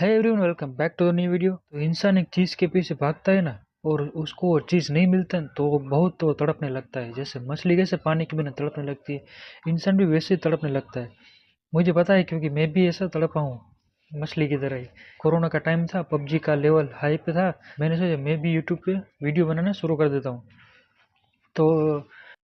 है everyone, welcome back to the new video. तो इंसान एक चीज़ के पीछे भागता है ना, और उसको वो चीज़ नहीं मिलता है तो वो बहुत तो तड़पने लगता है। जैसे मछली कैसे पानी के बिना तड़पने लगती है, इंसान भी वैसे ही तड़पने लगता है। मुझे पता है क्योंकि मैं भी ऐसा तड़पा हूँ, मछली की तरह ही। कोरोना का टाइम था, पबजी का लेवल हाई पे था। मैंने सोचा मैं भी यूट्यूब पे वीडियो बनाना शुरू कर देता हूँ। तो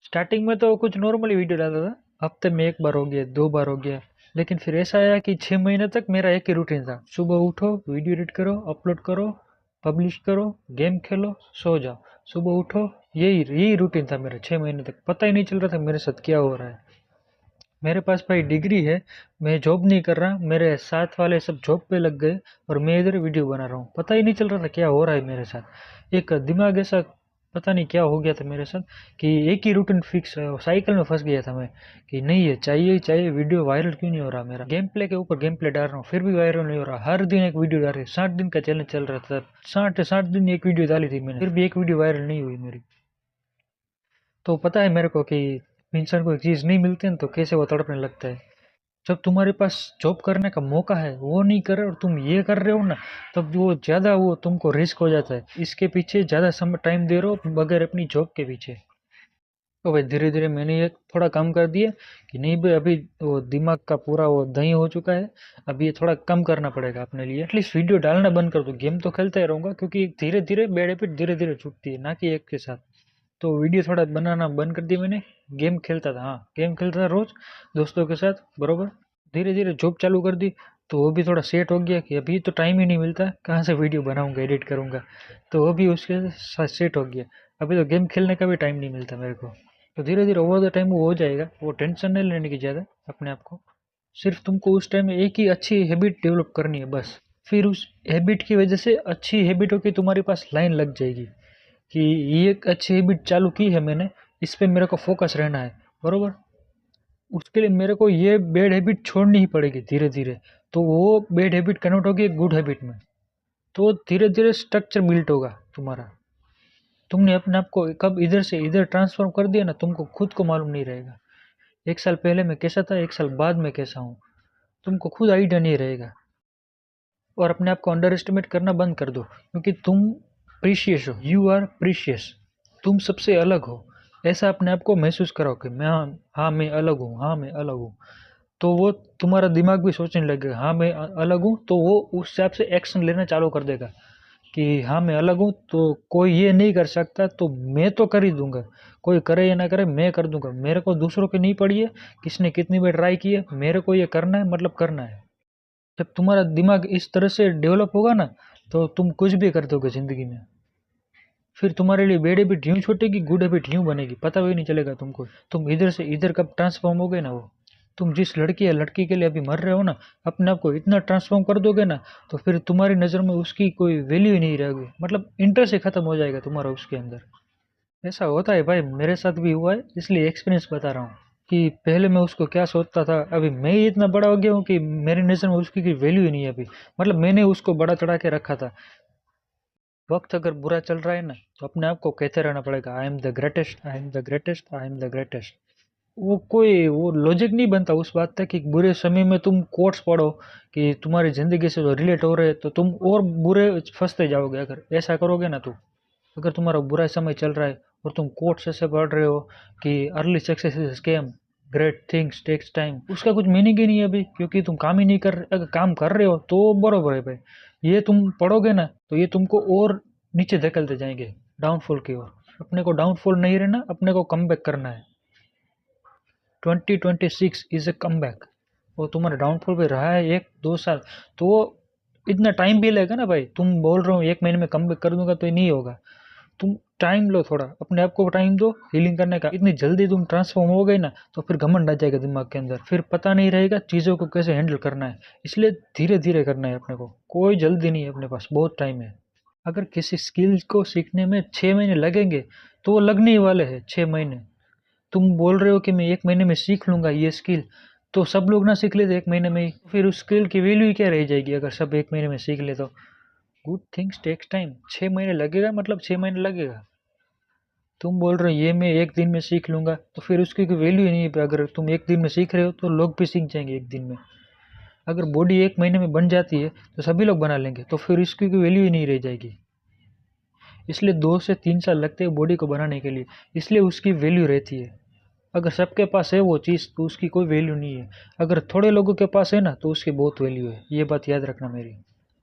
स्टार्टिंग में तो कुछ नॉर्मली वीडियो डालता था, हफ्ते में एक बार हो गया, दो बार हो गया। लेकिन फिर ऐसा आया कि 6 महीने तक मेरा एक ही रूटीन था, सुबह उठो, वीडियो एडिट करो, अपलोड करो, पब्लिश करो, गेम खेलो, सो जाओ। सुबह उठो, यही यही रूटीन था मेरा 6 महीने तक। पता ही नहीं चल रहा था मेरे साथ क्या हो रहा है। मेरे पास भाई डिग्री है, मैं जॉब नहीं कर रहा, मेरे साथ वाले सब जॉब पे लग गए और मैं इधर वीडियो बना रहा हूँ। पता ही नहीं चल रहा था क्या हो रहा है मेरे साथ। एक दिमाग ऐसा, पता नहीं क्या हो गया था मेरे साथ कि एक ही रूटीन फिक्स साइकिल में फंस गया था मैं, कि नहीं है, चाहिए ही चाहिए। वीडियो वायरल क्यों नहीं हो रहा, मेरा गेम प्ले के ऊपर गेम प्ले डाल रहा हूँ फिर भी वायरल नहीं हो रहा। हर दिन एक वीडियो डाल रही, 60 दिन का चैलेंज चल रहा था। 60 दिन एक वीडियो डाली थी मैंने, फिर भी एक वीडियो वायरल नहीं हुई मेरी। तो पता है मेरे को कि इंसान को एक चीज़ नहीं मिलती ना तो कैसे वो तड़पने लगता है। जब तुम्हारे पास जॉब करने का मौका है वो नहीं कर रहे और तुम ये कर रहे हो ना, तब वो ज़्यादा वो तुमको रिस्क हो जाता है। इसके पीछे ज़्यादा समय टाइम दे रहे हो बगैर अपनी जॉब के पीछे। तो भाई धीरे धीरे मैंने ये थोड़ा कम कर दिया कि नहीं भाई, अभी वो दिमाग का पूरा वो दही हो चुका है। अभी ये थोड़ा कम करना पड़ेगा अपने लिए। एटलीस्ट वीडियो डालना बंद कर दो, गेम तो खेलता ही रहूँगा क्योंकि धीरे धीरे बैड हैबिट धीरे धीरे छूटती है, ना कि एक के साथ। तो वीडियो थोड़ा बनाना बंद कर दिया मैंने। गेम खेलता था, हाँ गेम खेलता था रोज दोस्तों के साथ बरोबर। धीरे धीरे जॉब चालू कर दी, तो वो भी थोड़ा सेट हो गया कि अभी तो टाइम ही नहीं मिलता, कहाँ से वीडियो बनाऊंगा, एडिट करूंगा। तो वो भी उसके साथ सेट हो गया। अभी तो गेम खेलने का भी टाइम नहीं मिलता मेरे को। तो धीरे धीरे ओवर द टाइम वो हो जाएगा, वो टेंशन नहीं लेने की ज़्यादा अपने आप को। सिर्फ तुमको उस टाइम में एक ही अच्छी हैबिट डेवलप करनी है बस। फिर उस हैबिट की वजह से अच्छी हैबिटों की तुम्हारे पास लाइन लग जाएगी कि ये एक अच्छी हैबिट चालू की है मैंने, इस पे मेरे को फोकस रहना है बरोबर। उसके लिए मेरे को ये बैड हैबिट छोड़नी ही पड़ेगी धीरे धीरे। तो वो बैड हैबिट कन्वर्ट होगी एक गुड हैबिट में। तो धीरे धीरे स्ट्रक्चर बिल्ट होगा तुम्हारा। तुमने अपने आप को कब इधर से इधर ट्रांसफॉर्म कर दिया ना, तुमको खुद को मालूम नहीं रहेगा। एक साल पहले मैं कैसा था, एक साल बाद में कैसा हूँ, तुमको खुद आइडिया नहीं रहेगा। और अपने आप को अंडर एस्टिमेट करना बंद कर दो, क्योंकि तुम प्रीशियस हो, यू आर प्रीशियस। तुम सबसे अलग हो, ऐसा अपने आप को महसूस कराओ कि मैं, हाँ हाँ मैं अलग हूँ, हाँ मैं अलग हूँ। तो वो तुम्हारा दिमाग भी सोचने लगेगा हाँ मैं अलग हूँ, तो वो उस हिसाब से एक्शन लेना चालू कर देगा कि हाँ मैं अलग हूँ तो कोई ये नहीं कर सकता, तो मैं तो कर ही दूंगा। कोई करे या ना करे मैं कर दूंगा। मेरे को दूसरों की नहीं पड़ी है, किसने कितनी बार ट्राई की है, मेरे को ये करना है मतलब करना है। जब तुम्हारा दिमाग इस तरह से डेवलप होगा ना, तो तुम कुछ भी कर दोगे जिंदगी में। फिर तुम्हारे लिए बैड हैबिट यूं छूटेगी, गुड हैबिट यूं बनेगी, पता भी नहीं चलेगा तुमको। तुम इधर से इधर कब ट्रांसफॉर्म हो गए ना, वो तुम जिस लड़की या लड़की के लिए अभी मर रहे हो ना, अपने आप को इतना ट्रांसफॉर्म कर दोगे ना, तो फिर तुम्हारी नज़र में उसकी कोई वैल्यू ही नहीं रहेगी, मतलब इंटरेस्ट ही खत्म हो जाएगा तुम्हारा उसके अंदर। ऐसा होता है भाई, मेरे साथ भी हुआ है, इसलिए एक्सपीरियंस बता रहा हूँ कि पहले मैं उसको क्या सोचता था, अभी मैं ही इतना बड़ा हो गया हूँ कि मेरी नज़र में उसकी कोई वैल्यू ही नहीं है अभी। मतलब मैंने उसको बड़ा चढ़ा के रखा था। वक्त अगर बुरा चल रहा है ना, तो अपने आप को कहते रहना पड़ेगा I am the greatest, I am the greatest, I am the greatest. वो लॉजिक नहीं बनता उस बात तक कि बुरे समय में तुम कोट्स पढ़ो कि तुम्हारी जिंदगी से जो रिलेट हो रहे हैं, तो तुम और बुरे फंसते जाओगे अगर ऐसा करोगे ना। तो अगर तुम्हारा बुरा समय चल रहा है और तुम कोट्स ऐसे पढ़ रहे हो कि early success is scam, great things takes time, उसका कुछ मीनिंग ही नहीं है अभी, क्योंकि तुम काम ही नहीं कर रहे। अगर काम कर रहे हो तो बरोबर है भाई, ये तुम पढ़ोगे ना तो ये तुमको और नीचे धकेलते जाएंगे, डाउनफॉल की ओर। अपने को डाउनफॉल नहीं रहना, अपने को कम बैक करना है। 2026 इज ए कम बैक। वो तुम्हारे डाउनफॉल पे रहा है 1-2 साल, तो वो इतना टाइम भी लगेगा ना भाई। तुम बोल रहे हो 1 महीने में कम बैक कर दूंगा, तो ये नहीं होगा। तुम टाइम लो, थोड़ा अपने आप को टाइम दो हीलिंग करने का। इतनी जल्दी तुम ट्रांसफॉर्म हो गए ना, तो फिर घमंड आ जाएगा दिमाग के अंदर, फिर पता नहीं रहेगा चीज़ों को कैसे हैंडल करना है। इसलिए धीरे धीरे करना है अपने को, कोई जल्दी नहीं है, अपने पास बहुत टाइम है। अगर किसी स्किल को सीखने में 6 महीने लगेंगे, तो वो लगने ही वाले हैं 6 महीने। तुम बोल रहे हो कि मैं 1 महीने में सीख लूंगा ये स्किल, तो सब लोग ना सीख लेते 1 महीने में ही, फिर उस स्किल की वैल्यू ही क्या रह जाएगी अगर सब 1 महीने में सीख ले तो। गुड थिंग्स टेक्स टाइम, 6 महीने लगेगा मतलब 6 महीने लगेगा। तुम बोल रहे हो ये मैं एक दिन में सीख लूंगा, तो फिर उसकी कोई वैल्यू ही नहीं है। अगर तुम एक दिन में सीख रहे हो तो लोग भी सीख जाएंगे एक दिन में। अगर बॉडी 1 महीने में बन जाती है तो सभी लोग बना लेंगे, तो फिर इसकी कोई वैल्यू ही नहीं रह जाएगी। इसलिए 2 से 3 साल लगते हैं बॉडी को बनाने के लिए, इसलिए उसकी वैल्यू रहती है। अगर सबके पास है वो चीज़ तो उसकी कोई वैल्यू नहीं है। अगर थोड़े लोगों के पास है ना तो उसकी बहुत वैल्यू है, ये बात याद रखना मेरी।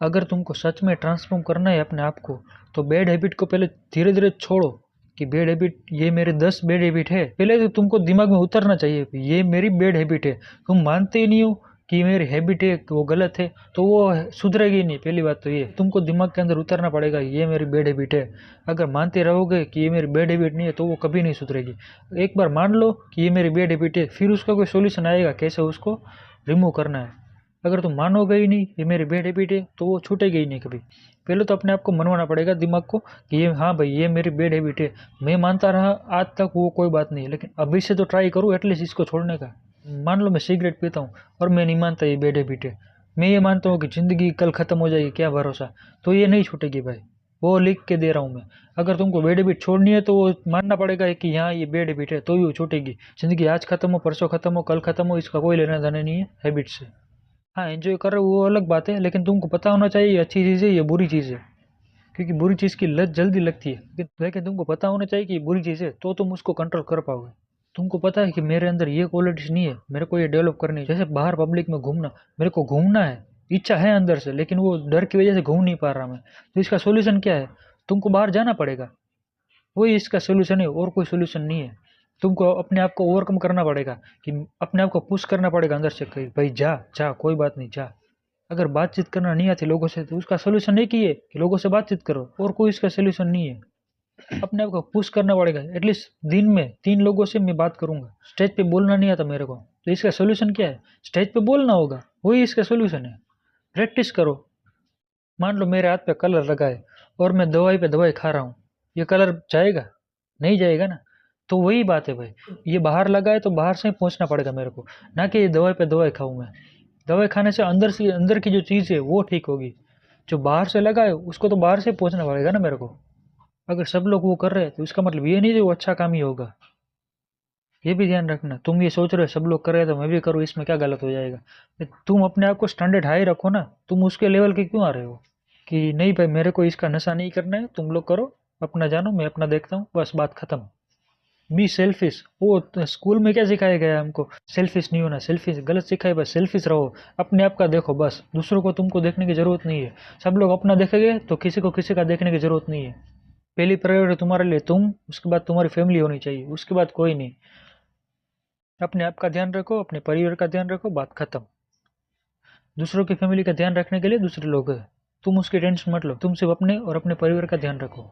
अगर तुमको सच में ट्रांसफॉर्म करना है अपने आप को, तो बैड हैबिट को पहले धीरे धीरे छोड़ो। कि बैड हैबिट, ये मेरे 10 बैड हैबिट है, पहले तो तुमको दिमाग में उतरना चाहिए ये मेरी बैड हैबिट है। तुम मानते ही नहीं हो कि मेरी हैबिट है वो गलत है, तो वो सुधरेगी नहीं। पहली बात तो ये तुमको दिमाग के अंदर उतरना पड़ेगा, ये मेरी बैड हैबिट है। अगर मानते रहोगे कि ये मेरी बैड हैबिट नहीं है तो वो कभी नहीं सुधरेगी। एक बार मान लो कि ये मेरी बैड हैबिट है, फिर उसका कोई सोल्यूशन आएगा कैसे उसको रिमूव करना है। अगर तुम मानोगे ही नहीं ये मेरी बैड हैबिट है तो वो छूटेगी ही नहीं कभी। पहले तो अपने आप को मनवाना पड़ेगा दिमाग को कि ये हाँ भाई ये मेरी बैड हैबिट है। मैं मानता रहा आज तक वो कोई बात नहीं, लेकिन अभी से तो ट्राई करूँ एटलीस्ट इसको छोड़ने का। मान लो मैं सिगरेट पीता हूँ और मैं नहीं मानता ये बैड हैबिट है, मैं ये मानता हूँ कि ज़िंदगी कल ख़त्म हो जाएगी, क्या भरोसा, तो ये नहीं छूटेगी भाई। वो लिख के दे रहा हूँ मैं। अगर तुमको बैड हैबिट छोड़नी है तो वो मानना पड़ेगा कि हाँ ये बैड हैबिट है, तो ही वो छूटेगी। ज़िंदगी आज ख़त्म हो, परसों ख़त्म हो, कल ख़त्म हो, इसका कोई लेना देना नहीं है हैबिट से। हाँ एंजॉय कर रहे हो वो अलग बात है, लेकिन तुमको पता होना चाहिए ये अच्छी चीज़ है ये बुरी चीज़ है। क्योंकि बुरी चीज़ की लत जल्दी लगती है, लेकिन तुमको पता होना चाहिए कि ये बुरी चीज़ है तो तुम उसको कंट्रोल कर पाओगे। तुमको पता है कि मेरे अंदर ये क्वालिटीज नहीं है, मेरे को ये डेवलप करनी है। जैसे बाहर पब्लिक में घूमना, मेरे को घूमना है, इच्छा है अंदर से, लेकिन वो डर की वजह से घूम नहीं पा रहा मैं। तो इसका सोल्यूशन क्या है? तुमको बाहर जाना पड़ेगा, वही इसका सोल्यूशन है, और कोई सोल्यूशन नहीं है। तुमको अपने आप को ओवरकम करना पड़ेगा, कि अपने आप को पुश करना पड़ेगा अंदर से कि भाई जा जा, कोई बात नहीं जा। अगर बातचीत करना नहीं आती लोगों से तो उसका सोल्यूशन एक ही है कि लोगों से बातचीत करो, और कोई इसका सोल्यूशन नहीं है। अपने आप को पुश करना पड़ेगा। एटलीस्ट दिन में 3 लोगों से मैं बात करूंगा। स्टेज पे बोलना नहीं आता मेरे को, तो इसका सोल्यूशन क्या है? स्टेज पे बोलना होगा, वही इसका सोल्यूशन है। प्रैक्टिस करो। मान लो मेरे हाथ पे कलर लगा है और मैं दवाई पे दवाई खा रहा हूँ, ये कलर जाएगा? नहीं जाएगा ना। तो वही बात है भाई, ये बाहर लगा है तो बाहर से ही पहुंचना पड़ेगा मेरे को, ना कि ये दवाई पे दवाई खाऊं मैं। दवाई खाने से अंदर की जो चीज़ है वो ठीक होगी। जो बाहर से लगा है उसको तो बाहर से पहुंचना पड़ेगा ना मेरे को। अगर सब लोग वो कर रहे हैं तो इसका मतलब ये नहीं कि वो अच्छा काम ही होगा। ये भी ध्यान रखना। तुम ये सोच रहे हो सब लोग कर रहे हैं तो मैं भी करूँ, इसमें क्या गलत हो जाएगा? तुम अपने आप को स्टैंडर्ड हाई रखो ना, तुम उसके लेवल के क्यों आ रहे हो कि नहीं भाई मेरे को इसका नशा नहीं करना है, तुम लोग करो अपना, जानो मैं अपना देखता हूँ, बस बात खत्म। बी सेल्फिश, वो तो स्कूल में क्या सिखाया गया है हमको? सेल्फिश नहीं होना, सेल्फिश गलत सिखाया, बस सेल्फिश रहो, अपने आप का देखो बस, दूसरों को तुमको देखने की जरूरत नहीं है। सब लोग अपना देखेंगे तो किसी को किसी का देखने की जरूरत नहीं है। पहली प्रायोरिटी तुम्हारे लिए तुम, उसके बाद तुम्हारी फैमिली होनी चाहिए, उसके बाद कोई नहीं। अपने आप का ध्यान रखो, अपने परिवार का ध्यान रखो, बात खत्म। दूसरों की फैमिली का ध्यान रखने के लिए दूसरे लोग हैं, तुम उसकी टेंशन मत लो, तुम सिर्फ अपने और अपने परिवार का ध्यान रखो।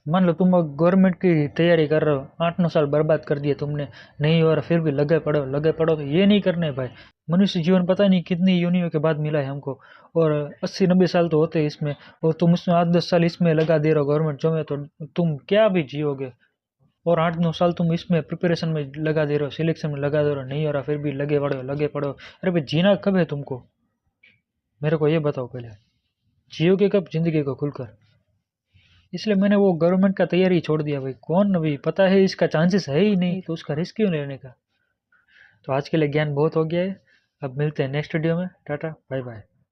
मान लो तुम गवर्नमेंट की तैयारी कर रहे हो, 8-9 साल बर्बाद कर दिए तुमने, नहीं हो रहा फिर भी लगे पड़ो, तो ये नहीं करना है भाई। मनुष्य जीवन पता नहीं कितनी योनियों के बाद मिला है हमको, और 80-90 साल तो होते हैं इसमें, और तुम उसमें 8-10 साल इसमें लगा दे रहे हो गवर्नमेंट जॉब में, तो तुम क्या भी जियोगे? और 8-9 साल तुम इसमें प्रिपरेशन में लगा दे रहे हो, सिलेक्शन में लगा दे रहे हो, नहीं हो रहा फिर भी लगे पड़ो। अरे भाई जीना कब है तुमको? मेरे को ये बताओ पहले, जियोगे कब जिंदगी को खुलकर? इसलिए मैंने वो गवर्नमेंट का तैयारी छोड़ दिया भाई, कौन अभी पता है इसका चांसेस है ही नहीं, तो उसका रिस्क क्यों लेने का। तो आज के लिए ज्ञान बहुत हो गया है। अब मिलते हैं नेक्स्ट वीडियो में। Tata bye bye.